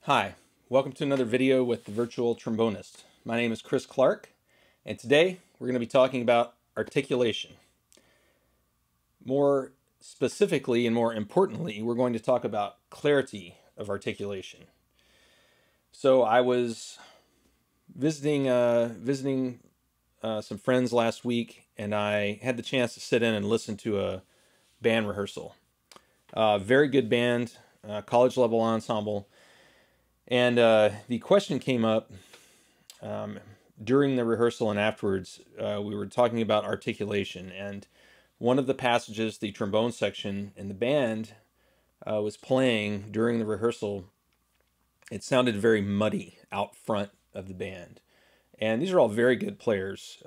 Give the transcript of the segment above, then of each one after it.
Hi, welcome to another video with the Virtual Trombonist. My name is Chris Clark, and today we're going to be talking about articulation. More specifically and more importantly, we're going to talk about clarity of articulation. So I was visiting some friends last week, and I had the chance to sit in and listen to a band rehearsal. Very good band, college level ensemble. And the question came up during the rehearsal and afterwards. We were talking about articulation, and one of the passages, the trombone section in the band was playing during the rehearsal. It sounded very muddy out front of the band. And these are all very good players,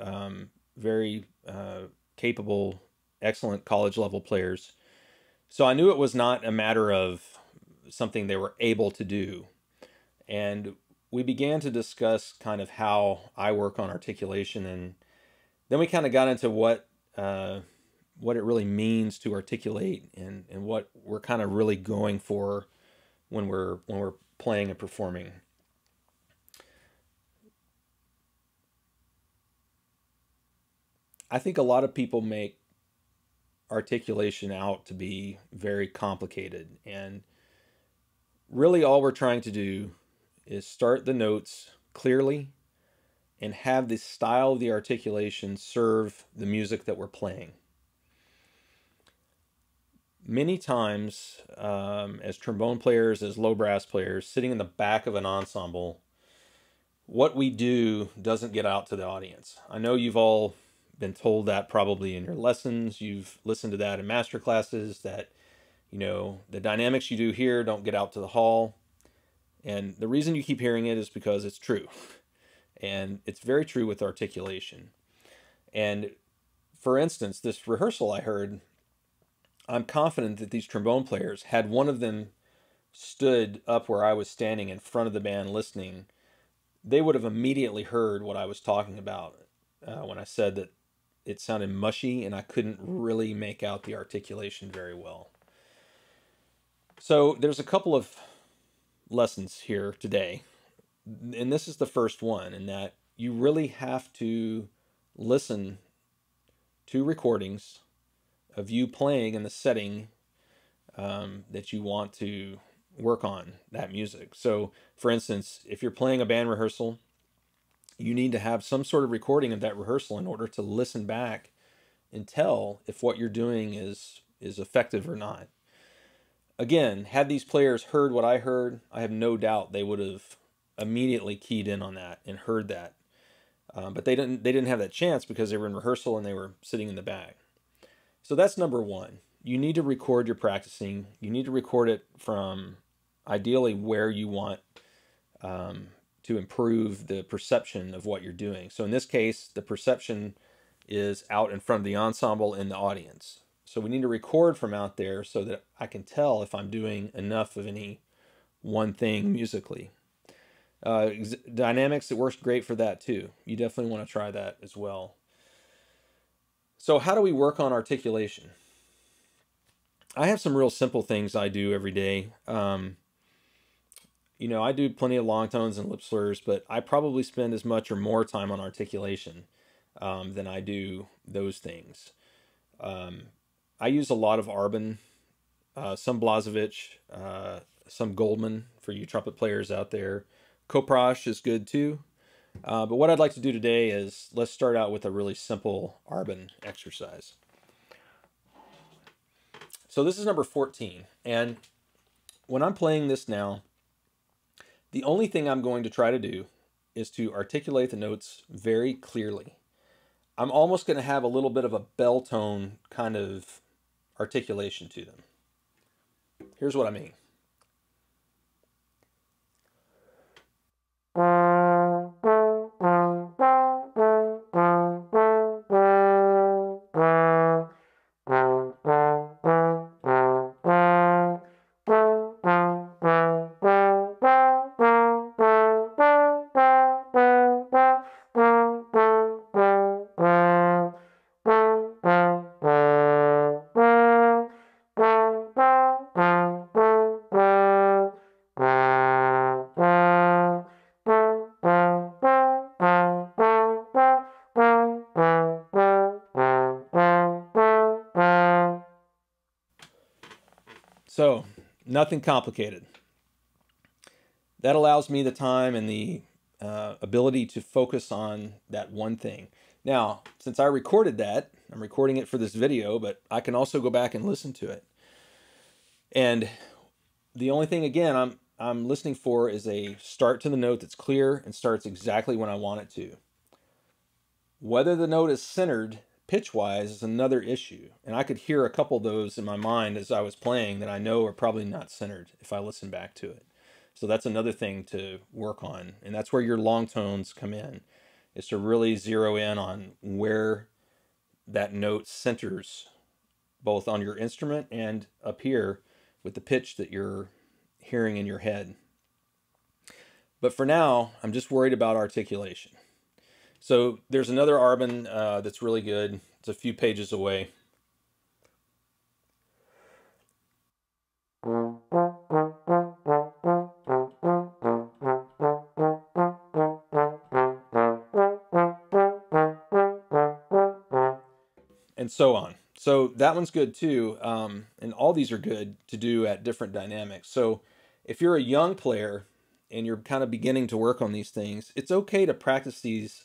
very capable, excellent college level players. So I knew it was not a matter of something they were able to do. And we began to discuss kind of how I work on articulation, and then we kind of got into what it really means to articulate and what we're kind of really going for when we're playing and performing. I think a lot of people make articulation out to be very complicated, and really all we're trying to do is start the notes clearly and have the style of the articulation serve the music that we're playing. Many times, as trombone players, as low brass players, sitting in the back of an ensemble, what we do doesn't get out to the audience. I know you've all been told that probably in your lessons. You've listened to that in master classes, that, you know, the dynamics you do here don't get out to the hall. And the reason you keep hearing it is because it's true. And it's very true with articulation. And for instance, this rehearsal I heard, I'm confident that these trombone players, had one of them stood up where I was standing in front of the band listening, they would have immediately heard what I was talking about when I said that it sounded mushy and I couldn't really make out the articulation very well. So there's a couple of lessons here today, and this is the first one, in that you really have to listen to recordings of you playing in the setting that you want to work on that music. So for instance, if you're playing a band rehearsal, you need to have some sort of recording of that rehearsal in order to listen back and tell if what you're doing is effective or not. Again, had these players heard what I heard, I have no doubt they would have immediately keyed in on that and heard that. But they didn't have that chance because they were in rehearsal and they were sitting in the back. So that's number one. You need to record your practicing. You need to record it from ideally where you want to improve the perception of what you're doing. So in this case, the perception is out in front of the ensemble and the audience. So we need to record from out there so that I can tell if I'm doing enough of any one thing musically. Dynamics, it works great for that too. You definitely want to try that as well. So how do we work on articulation? I have some real simple things I do every day. You know, I do plenty of long tones and lip slurs, but I probably spend as much or more time on articulation than I do those things. I use a lot of Arbin, some Blazevich, some Goldman for you trumpet players out there. Koprosh is good too. But what I'd like to do today is let's start out with a really simple Arbin exercise. So this is number 14. And when I'm playing this now, the only thing I'm going to try to do is to articulate the notes very clearly. I'm almost going to have a little bit of a bell tone kind of articulation to them. Here's what I mean. So, nothing complicated. That allows me the time and the ability to focus on that one thing. Now, since I recorded that, I'm recording it for this video, but I can also go back and listen to it. And the only thing, again, I'm listening for is a start to the note that's clear and starts exactly when I want it to. Whether the note is centered pitch-wise is another issue. And I could hear a couple of those in my mind as I was playing that I know are probably not centered if I listen back to it. So that's another thing to work on. And that's where your long tones come in, is to really zero in on where that note centers, both on your instrument and up here with the pitch that you're hearing in your head. But for now, I'm just worried about articulation. So there's another Arbin that's really good. It's a few pages away. And so on. So that one's good too. And all these are good to do at different dynamics. So if you're a young player and you're kind of beginning to work on these things, it's okay to practice these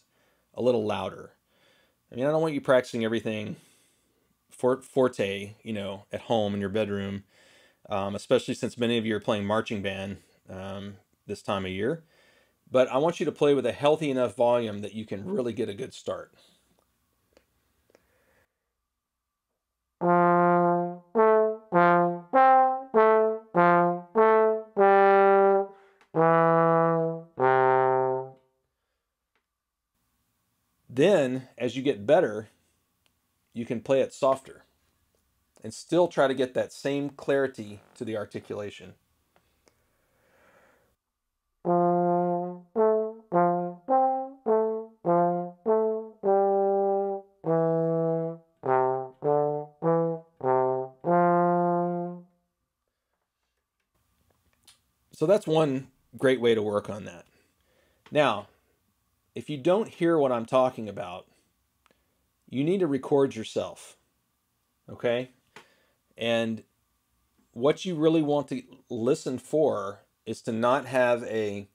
a little louder. I mean, I don't want you practicing everything forte, you know, at home in your bedroom, especially since many of you are playing marching band this time of year. But I want you to play with a healthy enough volume that you can really get a good start. Then, as you get better, you can play it softer and still try to get that same clarity to the articulation. So that's one great way to work on that. Now, if you don't hear what I'm talking about, you need to record yourself, okay? And what you really want to listen for is to not have a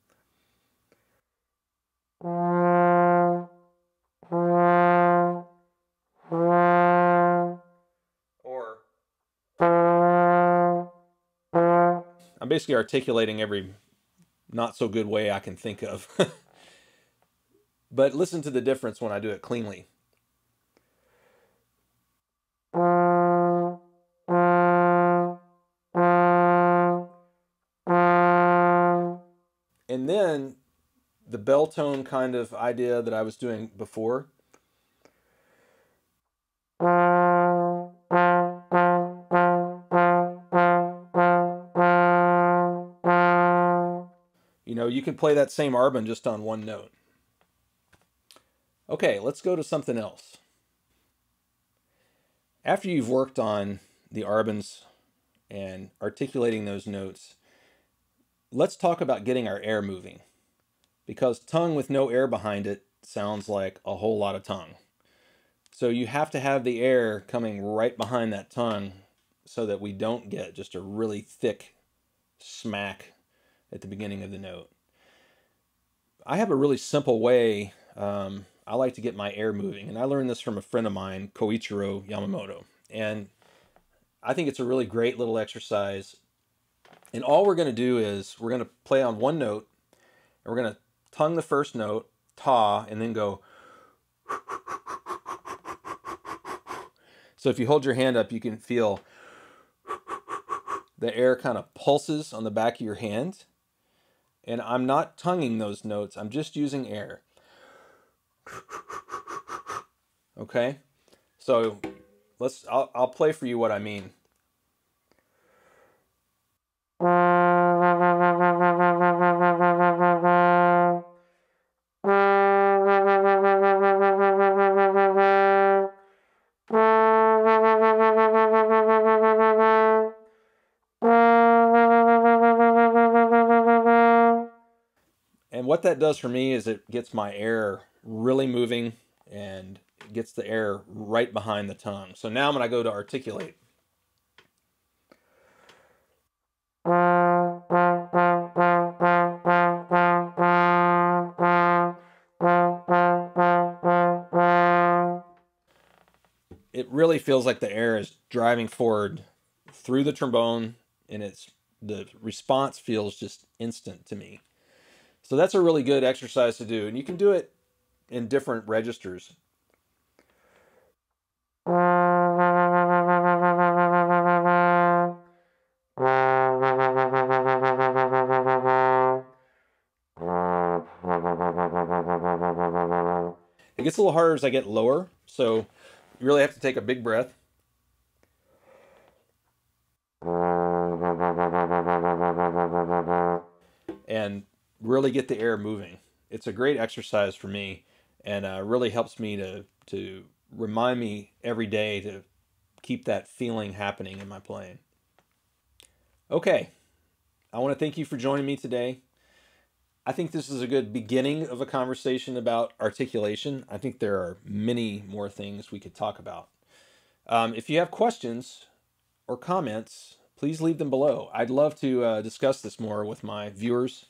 or I'm basically articulating every not so good way I can think of. But listen to the difference when I do it cleanly. And then the bell tone kind of idea that I was doing before. You know, you can play that same Arbin just on one note. Okay, let's go to something else. After you've worked on the Arbins and articulating those notes, let's talk about getting our air moving. Because tongue with no air behind it sounds like a whole lot of tongue. So you have to have the air coming right behind that tongue so that we don't get just a really thick smack at the beginning of the note. I have a really simple way I like to get my air moving, and I learned this from a friend of mine, Koichiro Yamamoto, and I think it's a really great little exercise. And all we're going to do is we're going to play on one note, and we're going to tongue the first note, ta, and then go. So if you hold your hand up, you can feel the air kind of pulses on the back of your hand. And I'm not tonguing those notes. I'm just using air. Okay? So I'll play for you what I mean. And what that does for me is it gets my air really moving and gets the air right behind the tongue. So now when I go to articulate, it really feels like the air is driving forward through the trombone, and the response feels just instant to me. So that's a really good exercise to do, and you can do it in different registers. It gets a little harder as I get lower, so you really have to take a big breath. And really get the air moving. It's a great exercise for me, and really helps me to remind me every day to keep that feeling happening in my playing. Okay, I want to thank you for joining me today. I think this is a good beginning of a conversation about articulation. I think there are many more things we could talk about. If you have questions or comments, please leave them below. I'd love to discuss this more with my viewers.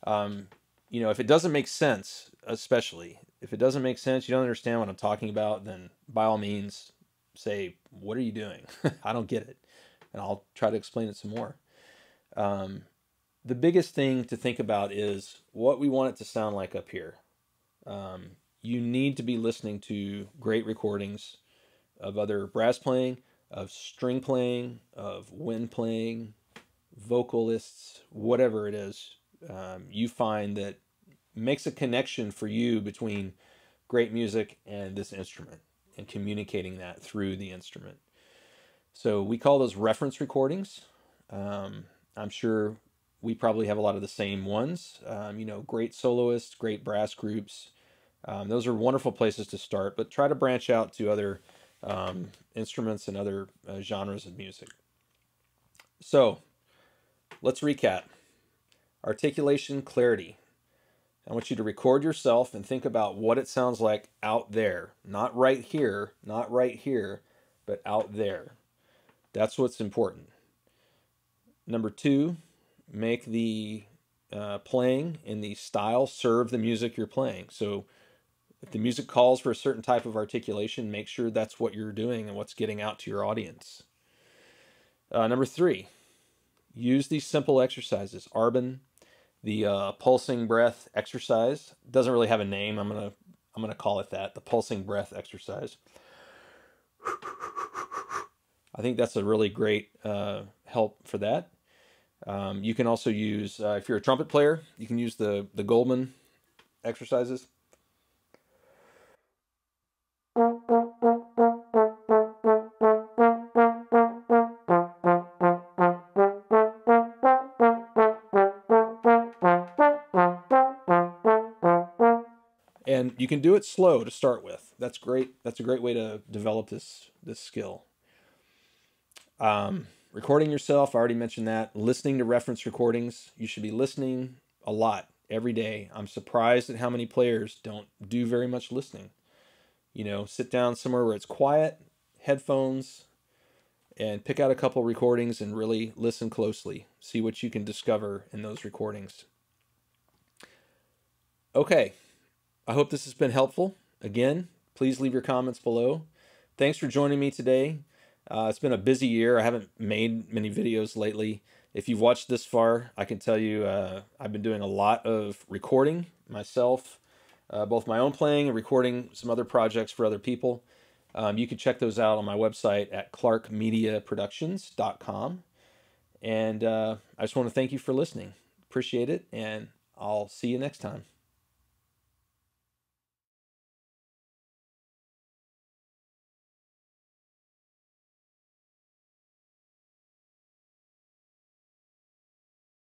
If it doesn't make sense, especially if it doesn't make sense, you don't understand what I'm talking about, then by all means say, what are you doing? I don't get it. And I'll try to explain it some more. The biggest thing to think about is what we want it to sound like up here. You need to be listening to great recordings of other brass playing, of string playing, of wind playing, vocalists, whatever it is. You find that makes a connection for you between great music and this instrument, and communicating that through the instrument. So we call those reference recordings. I'm sure we probably have a lot of the same ones. Great soloists, great brass groups. Those are wonderful places to start, but try to branch out to other instruments and other genres of music. So let's recap. Articulation, clarity. I want you to record yourself and think about what it sounds like out there. Not right here, but out there. That's what's important. Number 2, make the playing and the style serve the music you're playing. So if the music calls for a certain type of articulation, make sure that's what you're doing and what's getting out to your audience. Number 3, use these simple exercises. Arbin, the pulsing breath exercise, doesn't really have a name. I'm gonna call it that, the pulsing breath exercise. I think that's a really great help for that. You can also use, if you're a trumpet player, you can use the Goldman exercises. And you can do it slow to start with. That's great. That's a great way to develop this skill. Recording yourself, I already mentioned that. Listening to reference recordings. You should be listening a lot every day. I'm surprised at how many players don't do very much listening. Sit down somewhere where it's quiet, headphones, and pick out a couple recordings and really listen closely. See what you can discover in those recordings. Okay. I hope this has been helpful. Again, please leave your comments below. Thanks for joining me today. It's been a busy year. I haven't made many videos lately. If you've watched this far, I can tell you I've been doing a lot of recording myself, both my own playing and recording some other projects for other people. You can check those out on my website at clarkmediaproductions.com. And I just want to thank you for listening. Appreciate it, and I'll see you next time.